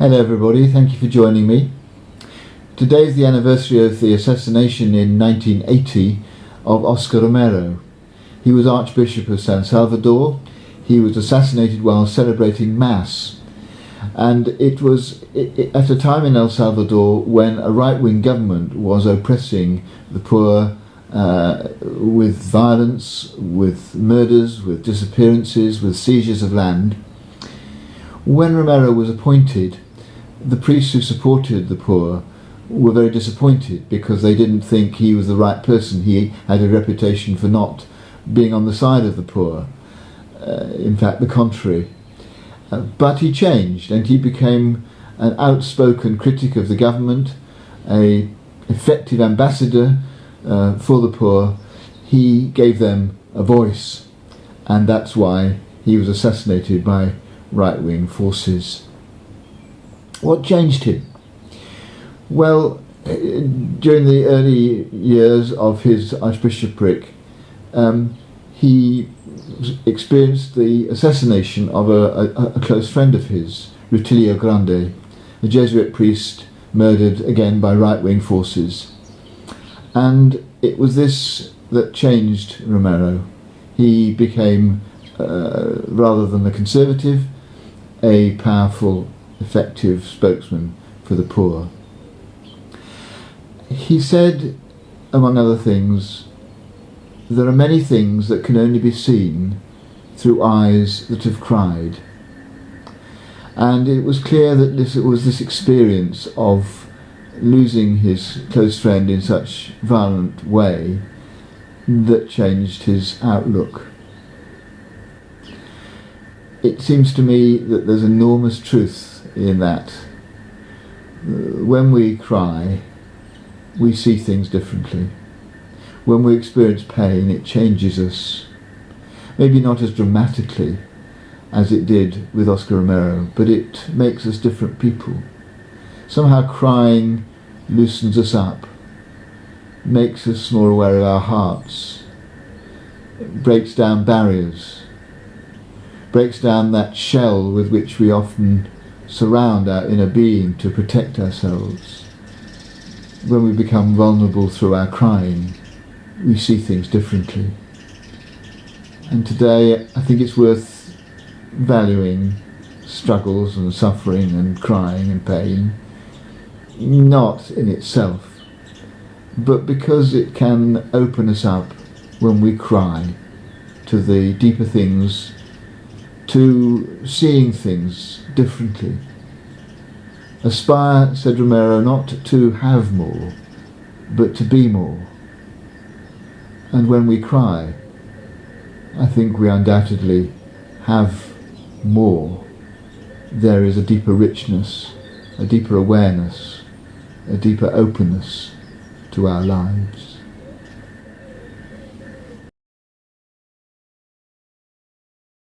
Hello everybody, thank you for joining me. Today is the anniversary of the assassination in 1980 of Oscar Romero. He was Archbishop of San Salvador. He was assassinated while celebrating Mass. And it was at a time in El Salvador when a right-wing government was oppressing the poor with violence, with murders, with disappearances, with seizures of land. When Romero was appointed, the priests who supported the poor were very disappointed because they didn't think he was the right person. He had a reputation for not being on the side of the poor. In fact, the contrary. But he changed and he became an outspoken critic of the government, an effective ambassador for the poor. He gave them a voice, and that's why he was assassinated by right-wing forces. What changed him? Well, during the early years of his archbishopric, he experienced the assassination of a close friend of his, Rutilio Grande, a Jesuit priest murdered again by right-wing forces. And it was this that changed Romero. He became, rather than a conservative, a powerful, effective spokesman for the poor. He said, among other things, there are many things that can only be seen through eyes that have cried. And it was clear that it was this experience of losing his close friend in such violent way that changed his outlook. It seems to me that there's enormous truth in that. When we cry, we see things differently. When we experience pain, it changes us. Maybe not as dramatically as it did with Oscar Romero, but it makes us different people. Somehow crying loosens us up, makes us more aware of our hearts, breaks down barriers, breaks down that shell with which we often surround our inner being to protect ourselves. When we become vulnerable through our crying, we see things differently. And today I think it's worth valuing struggles and suffering and crying and pain, not in itself, but because it can open us up when we cry to the deeper things, to seeing things differently. Aspire, said Romero, not to have more, but to be more. And when we cry, I think we undoubtedly have more. There is a deeper richness, a deeper awareness, a deeper openness to our lives.